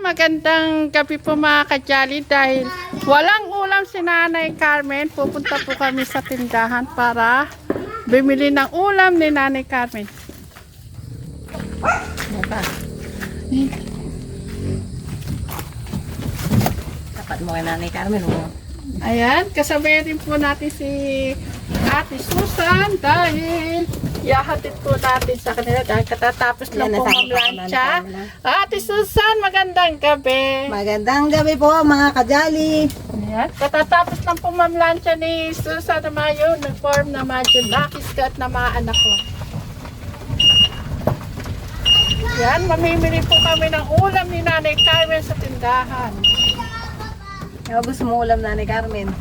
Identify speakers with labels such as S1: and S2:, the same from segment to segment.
S1: magandang gabi po mga kajali dahil walang ulam si Nanay Carmen. Pupunta po kami sa tindahan para bumili ng ulam ni Nanay Carmen.
S2: Dapat mo kay Nanay Carmen mo.
S1: Ayan, kasabay rin po natin si Ate Susan dahil ihahatid po natin sa kanila dahil katatapos lang po mamlansya. Ate Susan, magandang gabi.
S2: Magandang gabi po mga kajali.
S1: Ayan, katatapos lang po mamlansya ni Susan na mayo, nag-form na medyo nakiskat na mga anak ko. Ayan, mamimili po kami ng ulam ni Nanay Carmen sa tindahan.
S2: Ano gusto mo ulam Nanay Carmen?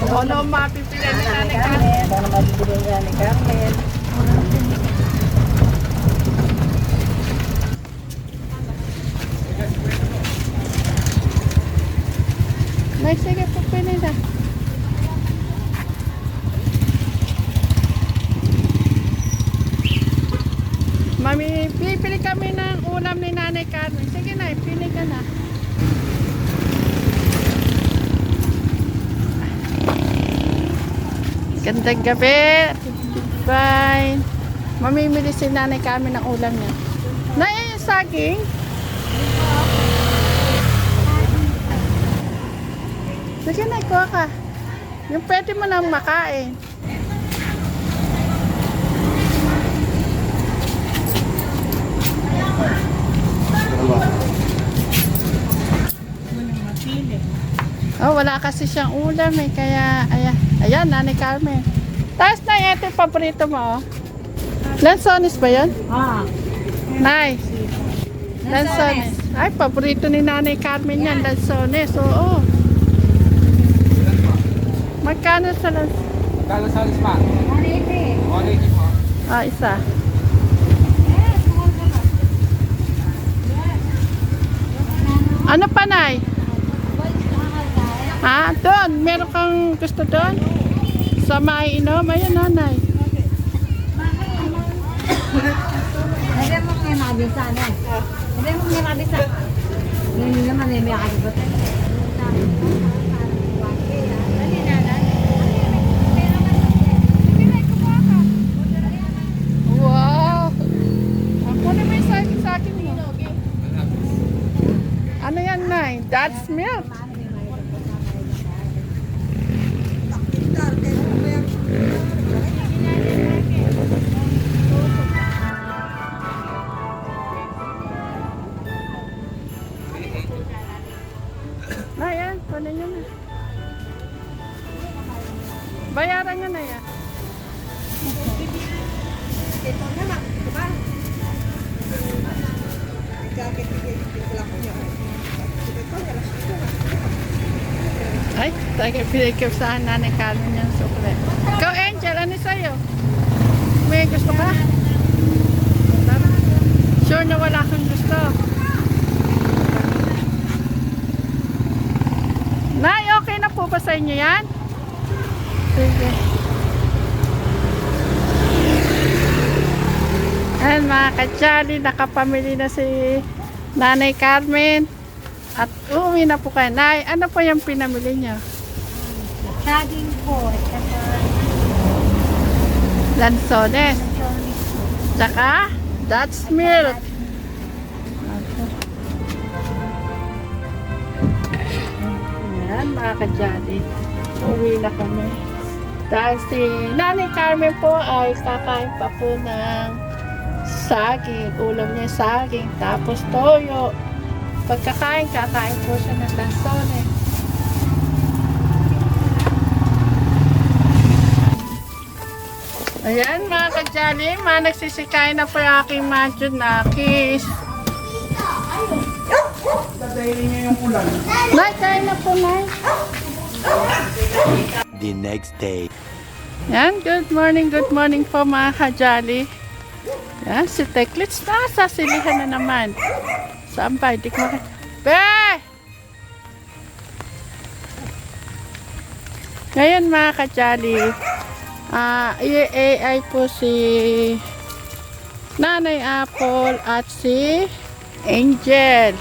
S1: Ano mapipili ni Nanay Carmen?
S2: Ano mabibili ni Nanay Carmen?
S1: May sige po pili na. Mami, pipili kami ng ulam ni Nanay Carmen. Sige na, pili ka na. Gandang gabi. Bye. Mamimili si Nanay Carmen ng ulam niya. Saging? Sige na, ikuha ka. Yung pwede mo nang makain. Oh, wala kasi siyang ulam eh, kaya ayan, Nanay Carmen. Tapos na ito yung paborito mo, oh. Lansones ba yun? Nay. Lansones. Ay, paborito ni Nanay Carmen yan, lansones. Oo. Magkano sa lansones?
S3: Magkano sa alis pa? 180 po.
S1: Ah, isa. Ano pa, Nay? Ha? Doon. Meron kang gusto doon? Sa maiinom? Ayan, Nanay.
S2: Hindi mo kaya makabisa na. Hindi mo kaya makabisa. Hindi naman ay may akalibat.
S1: Wow! Ako na may sa akin mo. Ano yan, Nay? Dad's milk. Ayan, kunin nyo na. Bayaran nyo na yan.
S2: Ito naman, diba?
S1: Ay, tayo pinagkipsahan Nanay Carmen yung sukle. Ikaw, Angel, ano sa'yo? May gusto ka? Sure na wala kang gusto. Nay, okay na po ba sa inyo yan? Sige. Ayan mga kajali, nakapamili na si Nanay Carmen. At uuwi na po kayo. Nay, ano po yung pinamili niyo?
S2: Saging po.
S1: Lansones. Tsaka, Dad's milk. Ayan mga kajali. Uuwi na kami. Dahil si Nanay Carmen po ay kakain pa po ng saging. Ulam niya saging. Tapos toyo. Pagkakain, kakain po siya ng lansones. Ayan mga kajali, nagsisikain na po yung aking mansion na kiss. Nay, kain na po, Nay.
S4: The next day.
S1: Yan, good morning po mga kajali. Yan, si Teklits na, sasilihan na naman. Saan ba? Hindi ko makita. Be! Ngayon mga kajali, i-AI po si Nanay Apple at si Angel.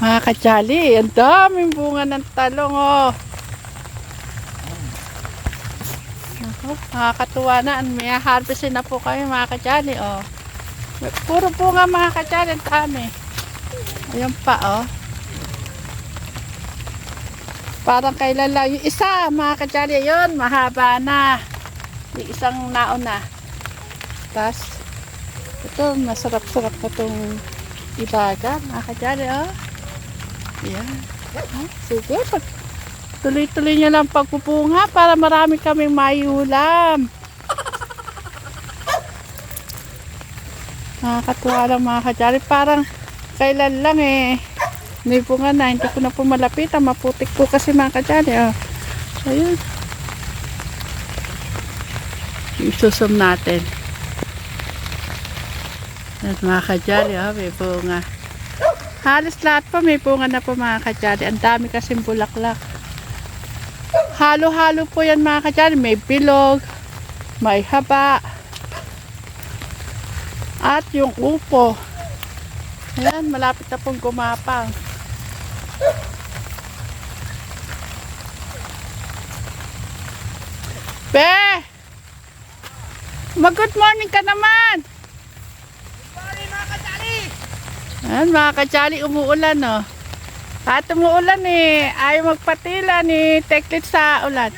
S1: Mga kajali, ang daming bunga ng talong, oh. Ako, nakakatuwa na. May harvestin na po kami, mga kajali, oh. Puro bunga, mga kajali, ang dami. Ayan pa, oh. Parang kailan lang. Yung isa, mga kajali, yun, mahaba na. Yung isang nauna. Tapos, ito, masarap-sarap na itong ibaga, mga kajali, oh. Ayan. Ah, sige, tuloy-tuloy nyo lang pagpupunga para marami kaming maiulam. Nakakatuwa lang, mga kajali. Parang kailan lang eh. Hindi po nga na, hindi ko na po malapitan. Maputik po kasi, mga kajali. Oh. Ayun. Isusum natin. At mga kajali, oh, may bunga. Halos lahat po may bunga na po, mga kajali. Ang dami kasing bulaklak. Halo-halo po yan, mga kajali. May bilog, may haba, at yung upo. Ayan, malapit na pong gumapang. Be! Mag-good morning ka naman! Ayan, mga kajali, umuulan, no? At umuulan eh. Ayaw magpatila ni Teklit sa ulan.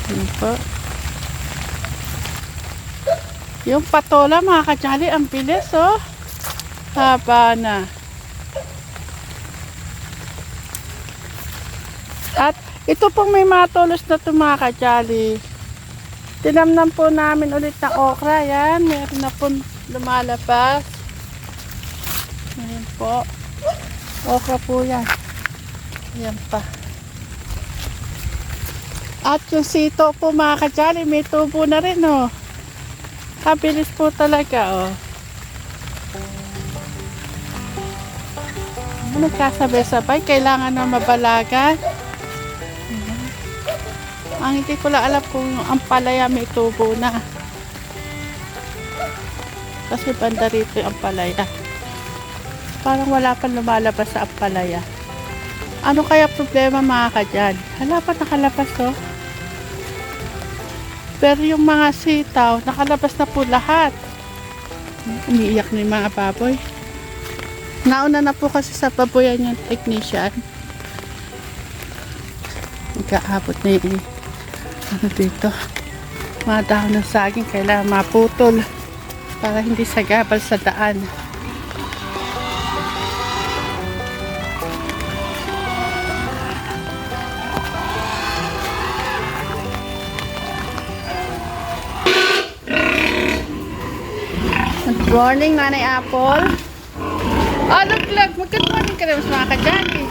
S1: Ayan po. Yung patola, mga kajali, ang bilis, oh. Haba na. At ito pong may matulos na ito, mga kajali. Tinamnan po namin ulit na okra. Yan, meron na po lumalabas. Ayan po. Okra po yan. Ayan pa. At yung sito po, mga kajali, may tubo na rin, oh. Kabilis po talaga, oh. Nagkasabay-sabay. Kailangan na mabalagan. Ang hindi ko lang alam kung ang palaya may tubo na. Kasi banda rito yung ampalaya. Parang wala pa lumalabas sa ampalaya. Ano kaya problema, mga kadyan? Hala pa nakalabas, oh. Pero yung mga sitaw, nakalabas na po lahat. Umiiyak na yung mga baboy. Nauna na po kasi sa baboyan yung technician. Nagkaabot na yung ano dito, mga dahon ng saging kailangan maputol para hindi sagabal sa daan. Good morning, Nanay Apple. Oh, look, good morning ka rin sa mga kajali.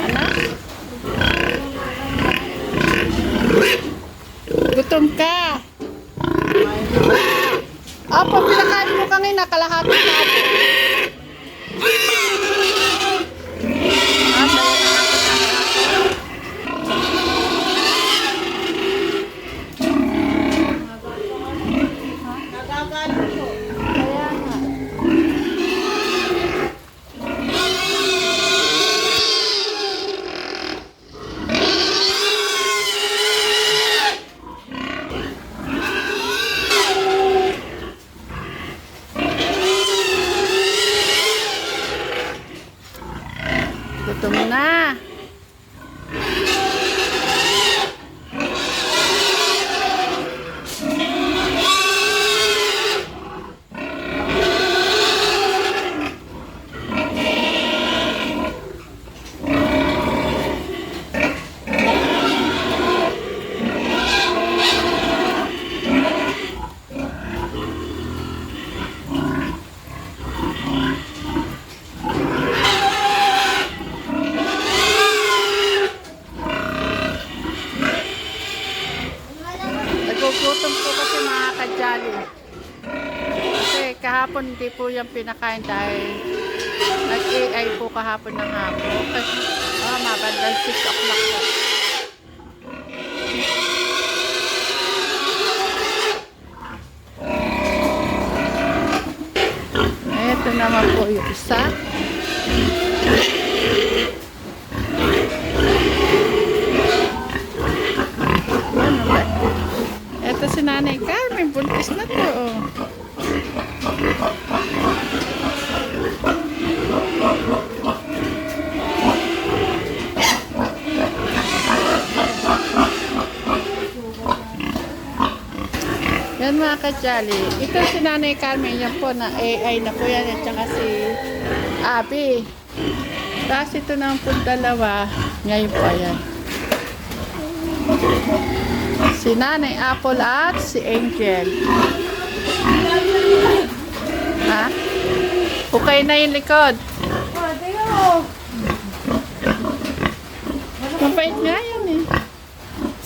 S1: Ano? Gutom ka. Apo, pinakain mo kanina, kalahati na ako. Gutom na. Nagugutom po kasi, mga kajali. Kasi kahapon hindi po yung pinakain dahil nag-AI po kahapon ng hapon. Kasi mabandang 6 o'clock po. naman po yung isa. Ano ba? Ito si Nanay Carmen, buntis na to. Oh. Yan mga kajali. Ito si Nanay Carmen, yan po na AI na po yan. At saka si Abby. Tapos ito naman po dalawa. Ngayon po yan. Si Nanay Apple at si Angel. Ha? Okay na yung likod. Mabait nga yan eh.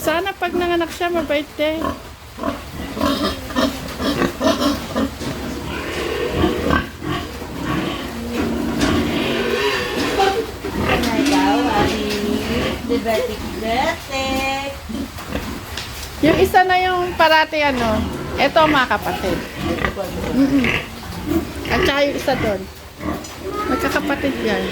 S1: Sana pag nanganak siya, mabait din. Yung isa na yung parati ano, eto mga kapatid. At saka yung isa doon. Magkakapatid yan.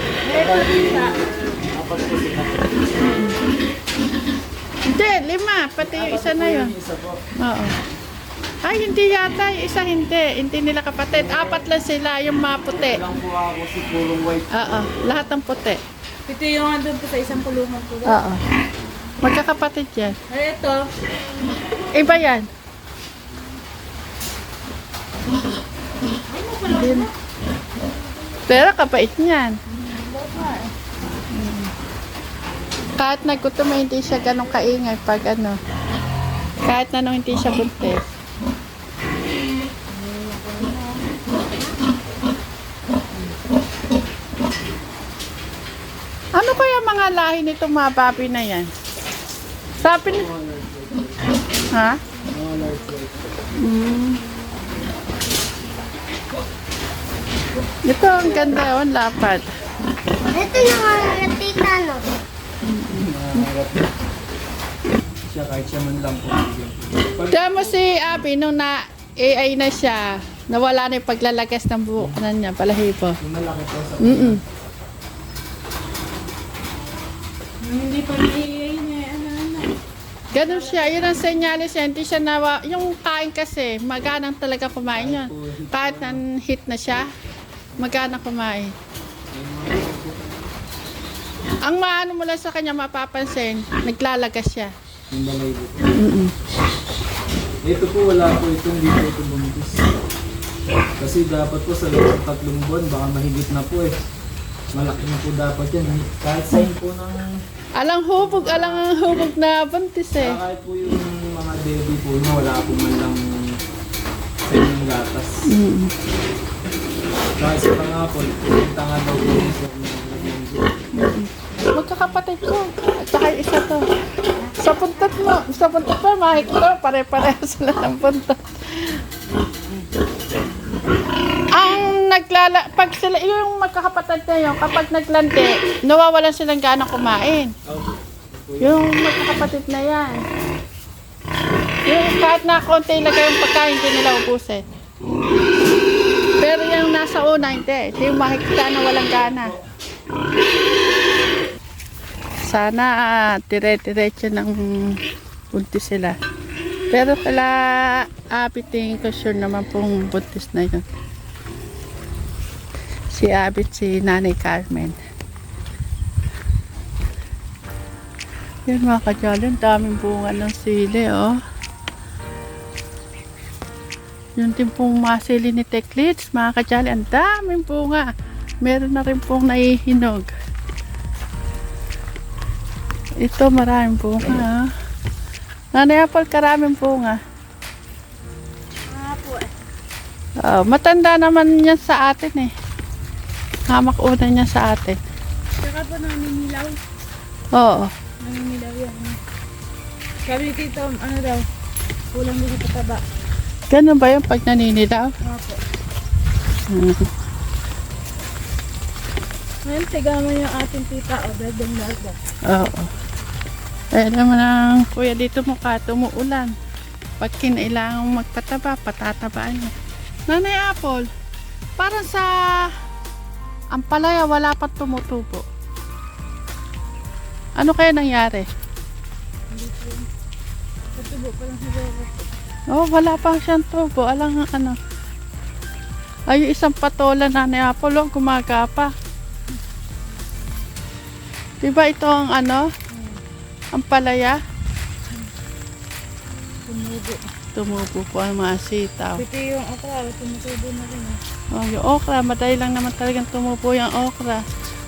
S1: Hindi, 5. Pati yung isa na yun. Oo. Ay, hindi yata. Yung isa hindi. Hindi nila kapatid. 4 lang sila. Yung mga puti.
S3: Lang po ako si purong white.
S1: Oo. Lahat ng puti.
S2: Ito yung andun po sa isang pulungan po.
S1: Oo. Magkakapatid yan.
S2: Ay, ito.
S1: Iba yan. Din. Pero kapait niyan. Kahit nagkutom ay hindi siya ganun kaingay pag ano. Kahit na nung hindi siya buntis. Ano kaya mga lahi nitong mga baboy na yan? Sabi ni... Ha? Ito ang ganda yun, lapad.
S4: Ito yung mga tita, no?
S3: Siya kahit siya man lang po.
S1: Diyan mo si Abby, nung na-AI na siya, nawala na yung paglalagas ng buhok na niya, balahibo.
S3: Yung malaki po sa
S2: Hindi pa niya, ano.
S1: Ganun siya, yun ang senyales niya, hindi siya yung kain kasi, maganang talaga kumain yun. Kahit hit na siya, maganang kumain. Ang maano mo lang sa kanya mapapansin, naglalagas siya.
S3: yung balay dito. Ito po wala po itong dito ito buntis. Kasi dapat po sa loob ng 3 buwan, baka mahigit na po eh. Malaki na po dapat yan. Kahit sign po ng...
S1: Alang hubog na buntis eh.
S3: Kahit po yung mga baby po na wala po man lang sign ng gatas. Kahit sa pangapon, pumunta nga daw po yung sa
S1: Magkakapatid ko. At saka yung isa to. Sa puntot mo, makikita, pare-pareho sila ng puntot. Pag sila, yung magkakapatid na yun, kapag naglante, nawawalan silang ganang kumain. Yung magkakapatid na yan. Yung kahit na konti ilagay yung pagkain, hindi nila ubusin. Pero yung nasa una, hindi. Ito yung makikita na walang gana. Sana dire-diretso ng buntis sila. Pero kala abiting ko sure naman pong buntis na yun. Si Abit, si Nanay Carmen. Yan mga kadyalin, daming bunga ng sili, oh. Yun din pong masili ni Teklits, mga kadyalin, ang daming bunga. Meron na rin pong naihinog. Ito maraming bunga, oh. Nanay Apple, karaming bunga. Oh, matanda naman yan sa atin eh. Hamak una niya sa atin.
S2: Saka po naninilaw.
S1: Oo.
S2: Naninilaw yan. Sabi ni Tito, ano daw, kulang din sa pataba.
S1: Ganun ba yung pag naninilaw?
S2: Opo. Ngayon, tigaman yung ating tita, o, bedong lago.
S1: Oo. Kaya naman ang kuya dito mukha tumuulan. Pag kinailangan magpataba, patatabaan niya. Nanay Apple, Parang sa ampalaya wala pa tumutubo. Ano kaya nangyari?
S2: Tutubo pa lang siguro.
S1: Oh, wala pa siyang tubo. Alang ano. Ay, yung isang patola na ni Apollo, gumagapa. Diba ito ang ano? Ampalaya?
S2: Tumubo.
S1: Tumubo po ang mga sitaw.
S2: Pati yung okra, tumutubo na rin.
S1: Oh, yung okra, madali lang naman talagang tumubo yung okra.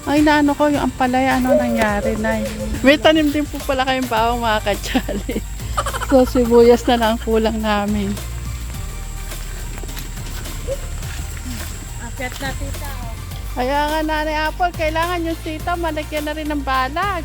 S1: Ay, naano ko, yung ampalaya, ano nangyari na. May tanim din po pala kayong bawang mga kadyali. So, sibuyas na lang ang kulang namin.
S2: Akyat na tita.
S1: Kaya nga, Nanay Apple, kailangan yung sitaw, malagyan na rin ng balag.